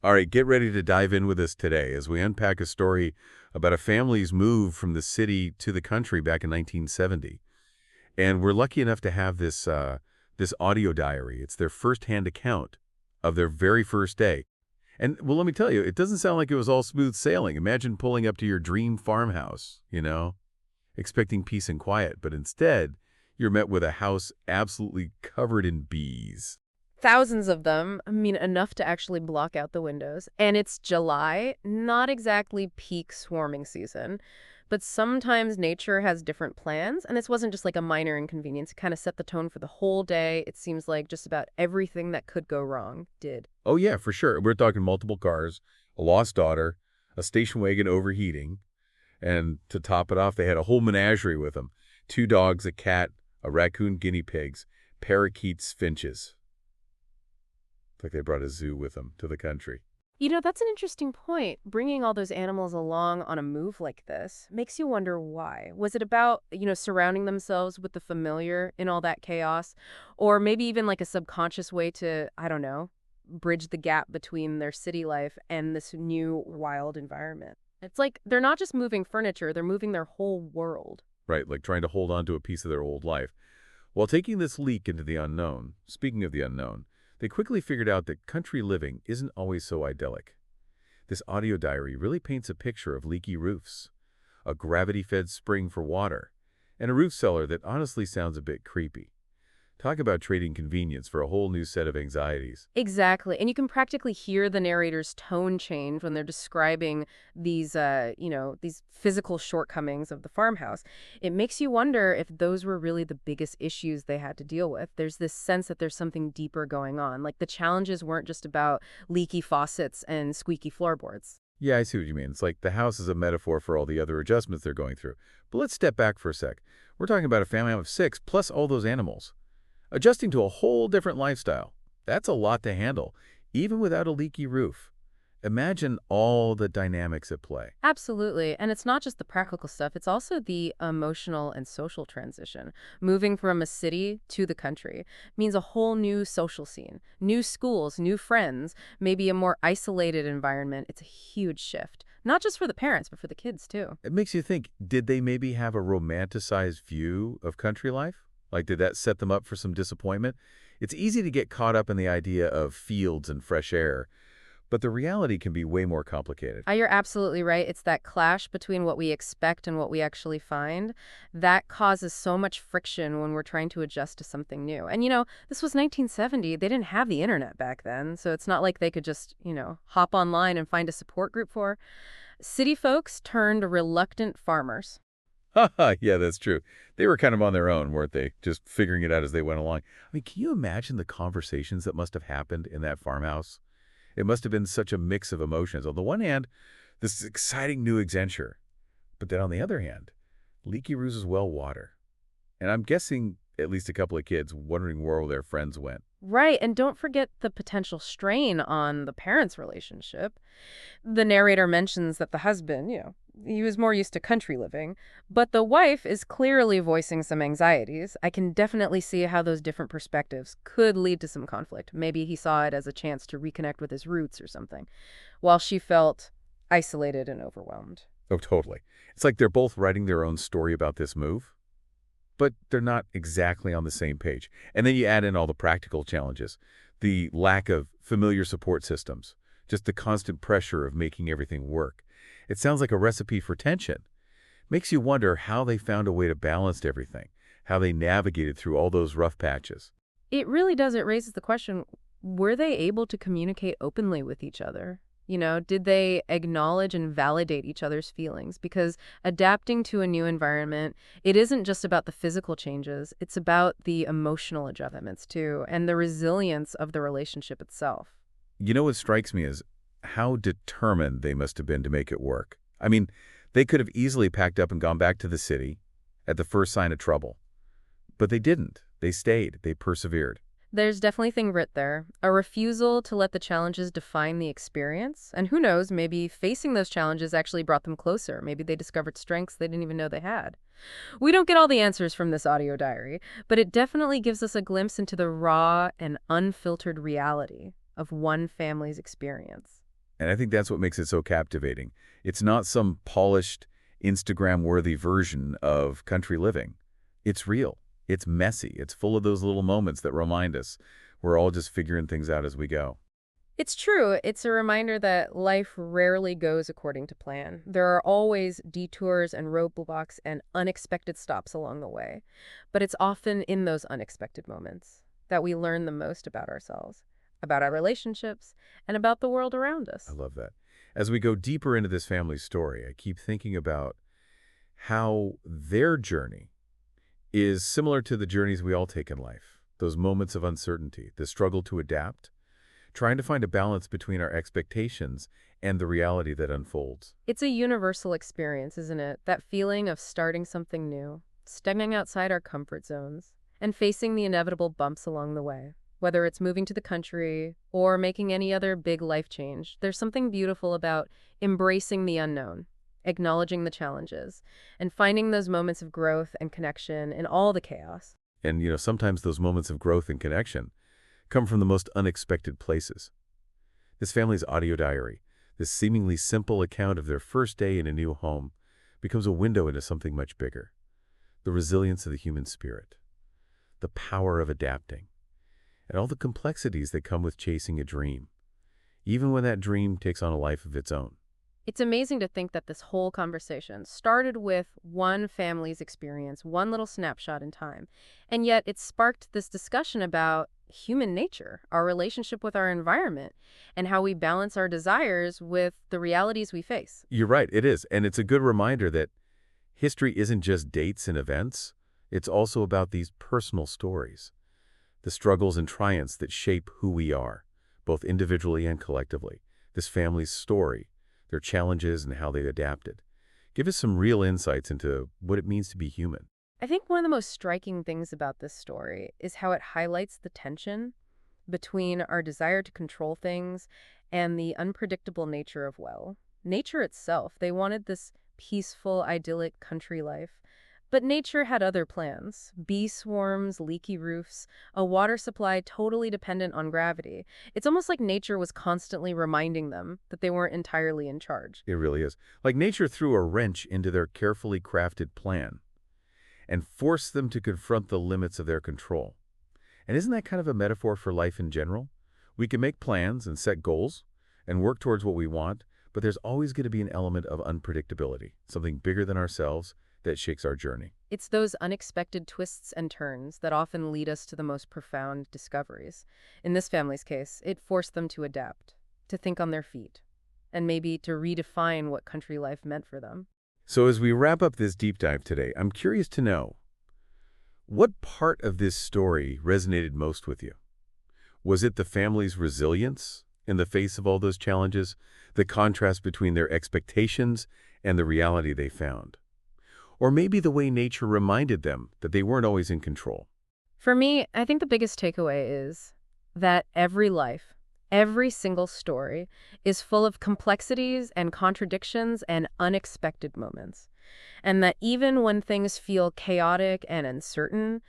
All right, get ready to dive in with us today as we unpack a story about a family's move from the city to the country back in 1970. And we're lucky enough to have this audio diary. It's their firsthand account of their very first day. And well, let me tell you, it doesn't sound like it was all smooth sailing. Imagine pulling up to your dream farmhouse, expecting peace and quiet, but instead, you're met with a house absolutely covered in bees. Thousands of them, I mean, enough to actually block out the windows. And it's July, not exactly peak swarming season. But sometimes nature has different plans, and this wasn't just like a minor inconvenience. It kind of set the tone for the whole day. It seems like just about everything that could go wrong did. Oh yeah, for sure. We're talking multiple cars, a lost daughter, a station wagon overheating, and to top it off, they had a whole menagerie with them. Two dogs, a cat, a raccoon, guinea pigs, parakeets, finches. It's like they brought a zoo with them to the country. That's an interesting point. Bringing all those animals along on a move like this makes you wonder why. Was it about, surrounding themselves with the familiar in all that chaos? Or maybe even like a subconscious way to, I don't know, bridge the gap between their city life and this new wild environment? It's like they're not just moving furniture, they're moving their whole world. Right, like trying to hold on to a piece of their old life. While taking this leak into the unknown, speaking of the unknown, they quickly figured out that country living isn't always so idyllic. This audio diary really paints a picture of leaky roofs, a gravity-fed spring for water, and a roof cellar that honestly sounds a bit creepy. Talk about trading convenience for a whole new set of anxieties. Exactly. And you can practically hear the narrator's tone change when they're describing these physical shortcomings of the farmhouse. It makes you wonder if those were really the biggest issues they had to deal with. There's this sense that there's something deeper going on. Like the challenges weren't just about leaky faucets and squeaky floorboards. Yeah, I see what you mean. It's like the house is a metaphor for all the other adjustments they're going through. But let's step back for a sec. We're talking about a family of 6 plus all those animals. Adjusting to a whole different lifestyle. That's a lot to handle, even without a leaky roof. Imagine all the dynamics at play. Absolutely. And it's not just the practical stuff, it's also the emotional and social transition. Moving from a city to the country means a whole new social scene, new schools, new friends, maybe a more isolated environment. It's a huge shift, not just for the parents, but for the kids too. It makes you think, did they maybe have a romanticized view of country life? Like, did that set them up for some disappointment? It's easy to get caught up in the idea of fields and fresh air, but the reality can be way more complicated. You're absolutely right. It's that clash between what we expect and what we actually find that causes so much friction when we're trying to adjust to something new. And this was 1970. They didn't have the internet back then, so it's not like they could just, hop online and find a support group for. City folks turned reluctant farmers. Haha, yeah, that's true. They were kind of on their own, weren't they? Just figuring it out as they went along. I mean, can you imagine the conversations that must have happened in that farmhouse? It must have been such a mix of emotions. On the one hand, this exciting new adventure. But then on the other hand, leaky roofs as well water. And I'm guessing at least a couple of kids wondering where all their friends went. Right, and don't forget the potential strain on the parents' relationship. The narrator mentions that the husband, he was more used to country living, but the wife is clearly voicing some anxieties. I can definitely see how those different perspectives could lead to some conflict. Maybe he saw it as a chance to reconnect with his roots or something, while she felt isolated and overwhelmed. Oh, totally. It's like they're both writing their own story about this move, but they're not exactly on the same page. And then you add in all the practical challenges, the lack of familiar support systems, just the constant pressure of making everything work. It sounds like a recipe for tension. Makes you wonder how they found a way to balance everything, how they navigated through all those rough patches. It really does. It raises the question, were they able to communicate openly with each other? Did they acknowledge and validate each other's feelings? Because adapting to a new environment, it isn't just about the physical changes, it's about the emotional adjustments too, and the resilience of the relationship itself. You know what strikes me is how determined they must have been to make it work. I mean, they could have easily packed up and gone back to the city at the first sign of trouble. But they didn't. They stayed. They persevered. There's definitely thing writ there, a refusal to let the challenges define the experience. And who knows, maybe facing those challenges actually brought them closer. Maybe they discovered strengths they didn't even know they had. We don't get all the answers from this audio diary, but it definitely gives us a glimpse into the raw and unfiltered reality of one family's experience. And I think that's what makes it so captivating. It's not some polished, Instagram-worthy version of country living. It's real. It's messy. It's full of those little moments that remind us we're all just figuring things out as we go. It's true. It's a reminder that life rarely goes according to plan. There are always detours and roadblocks and unexpected stops along the way. But it's often in those unexpected moments that we learn the most about ourselves, about our relationships, and about the world around I us. love that. As we go deeper into this family's story, I keep thinking about how their journey is similar to the journeys we all take in life. Those moments of uncertainty, the struggle to adapt, trying to find a balance between our expectations and the reality that unfolds. It's a universal experience, isn't it? That feeling of starting something new, stepping outside our comfort zones, and facing the inevitable bumps along the way. Whether it's moving to the country or making any other big life change, there's something beautiful about embracing the unknown, acknowledging the challenges, and finding those moments of growth and connection in all the chaos. And, sometimes those moments of growth and connection come from the most unexpected places. This family's audio diary, this seemingly simple account of their first day in a new home, becomes a window into something much bigger. The resilience of the human spirit, the power of adapting, and all the complexities that come with chasing a dream, even when that dream takes on a life of its own. It's amazing to think that this whole conversation started with one family's experience, one little snapshot in time, and yet it sparked this discussion about human nature, our relationship with our environment, and how we balance our desires with the realities we face. You're right, it is. And it's a good reminder that history isn't just dates and events. It's also about these personal stories, the struggles and triumphs that shape who we are, both individually and collectively. This family's story, their challenges and how they adapted. Give us some real insights into what it means to be human. I think one of the most striking things about this story is how it highlights the tension between our desire to control things and the unpredictable nature of, well, nature itself. They wanted this peaceful, idyllic country life. But nature had other plans: bee swarms, leaky roofs, a water supply totally dependent on gravity. It's almost like nature was constantly reminding them that they weren't entirely in charge. It really is. Like nature threw a wrench into their carefully crafted plan and forced them to confront the limits of their control. And isn't that kind of a metaphor for life in general? We can make plans and set goals and work towards what we want, but there's always going to be an element of unpredictability, something bigger than ourselves that shakes our journey. It's those unexpected twists and turns that often lead us to the most profound discoveries. In this family's case, it forced them to adapt, to think on their feet, and maybe to redefine what country life meant for them. So as we wrap up this deep dive today, I'm curious to know, what part of this story resonated most with you? Was it the family's resilience in the face of all those challenges, the contrast between their expectations and the reality they found? Or maybe the way nature reminded them that they weren't always in control? For me, I think the biggest takeaway is that every life, every single story, is full of complexities and contradictions and unexpected moments. And that even when things feel chaotic and uncertain,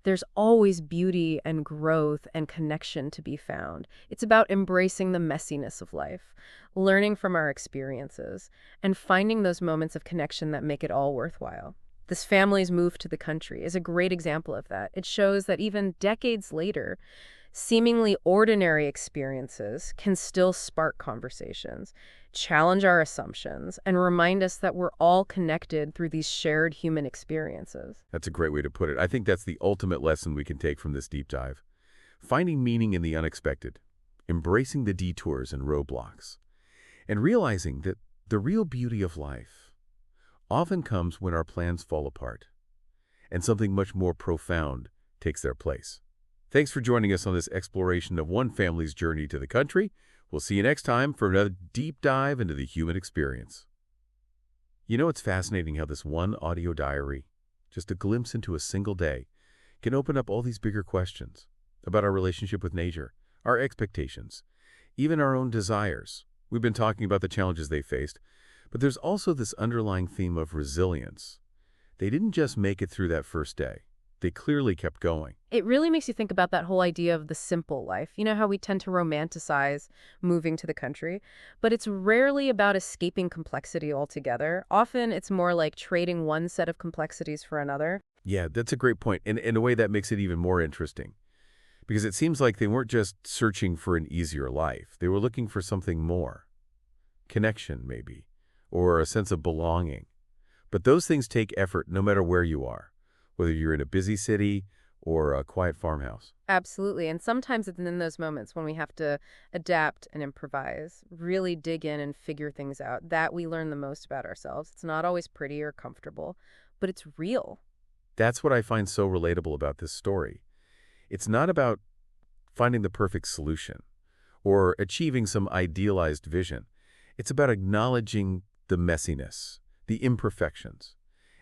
there's always beauty and growth and connection to be found. It's about embracing the messiness of life, learning from our experiences, and finding those moments of connection that make it all worthwhile. This family's move to the country is a great example of that. It shows that even decades later, seemingly ordinary experiences can still spark conversations, challenge our assumptions, and remind us that we're all connected through these shared human experiences. That's a great way to put it. I think that's the ultimate lesson we can take from this deep dive. Finding meaning in the unexpected, embracing the detours and roadblocks, and realizing that the real beauty of life often comes when our plans fall apart and something much more profound takes their place. Thanks for joining us on this exploration of one family's journey to the country. We'll see you next time for another deep dive into the human experience. It's fascinating how this one audio diary, just a glimpse into a single day, can open up all these bigger questions about our relationship with nature, our expectations, even our own desires. We've been talking about the challenges they faced, but there's also this underlying theme of resilience. They didn't just make it through that first day. they clearly kept going. It really makes you think about that whole idea of the simple life. You know how we tend to romanticize moving to the country, but it's rarely about escaping complexity altogether. Often it's more like trading one set of complexities for another. Yeah, that's a great point. And in a way that makes it even more interesting. Because it seems like they weren't just searching for an easier life. They were looking for something more. Connection, maybe. Or a sense of belonging. But those things take effort no matter where you are. Whether you're in a busy city or a quiet farmhouse. Absolutely. And sometimes it's in those moments when we have to adapt and improvise, really dig in and figure things out, that we learn the most about ourselves. It's not always pretty or comfortable, but it's real. That's what I find so relatable about this story. It's not about finding the perfect solution or achieving some idealized vision. It's about acknowledging the messiness, the imperfections,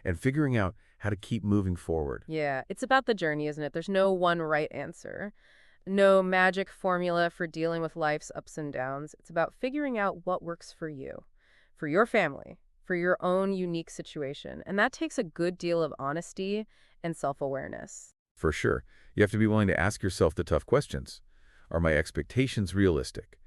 and figuring out how to keep moving forward. Yeah, it's about the journey, isn't it? There's no one right answer, no magic formula for dealing with life's ups and downs. It's about figuring out what works for your family, for your own unique situation. And that takes a good deal of honesty and self-awareness. For sure, you have to be willing to ask yourself the tough questions. Are my expectations realistic?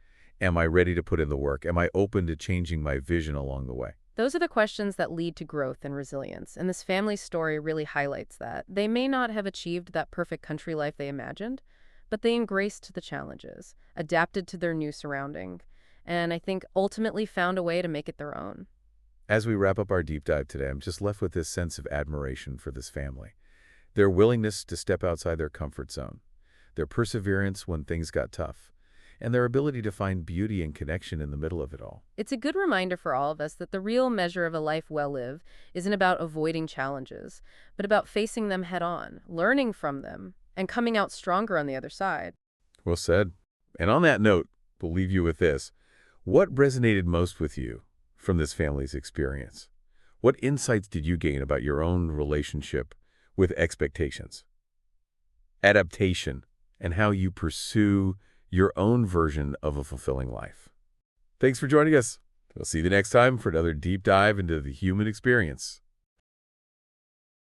Am I ready to put in the work? Am I open to changing my vision along the way? Those are the questions that lead to growth and resilience, and this family story really highlights that. They may not have achieved that perfect country life they imagined, but they embraced the challenges, adapted to their new surrounding, and I think ultimately found a way to make it their own. As we wrap up our deep dive today, I'm just left with this sense of admiration for this family. Their willingness to step outside their comfort zone, their perseverance when things got tough, and their ability to find beauty and connection in the middle of it all. It's a good reminder for all of us that the real measure of a life well lived isn't about avoiding challenges, but about facing them head on, learning from them, and coming out stronger on the other side. Well said. And on that note, we'll leave you with this. What resonated most with you from this family's experience? What insights did you gain about your own relationship with expectations, adaptation, and how you pursue your own version of a fulfilling life? Thanks for joining us. We'll see you the next time for another deep dive into the human experience.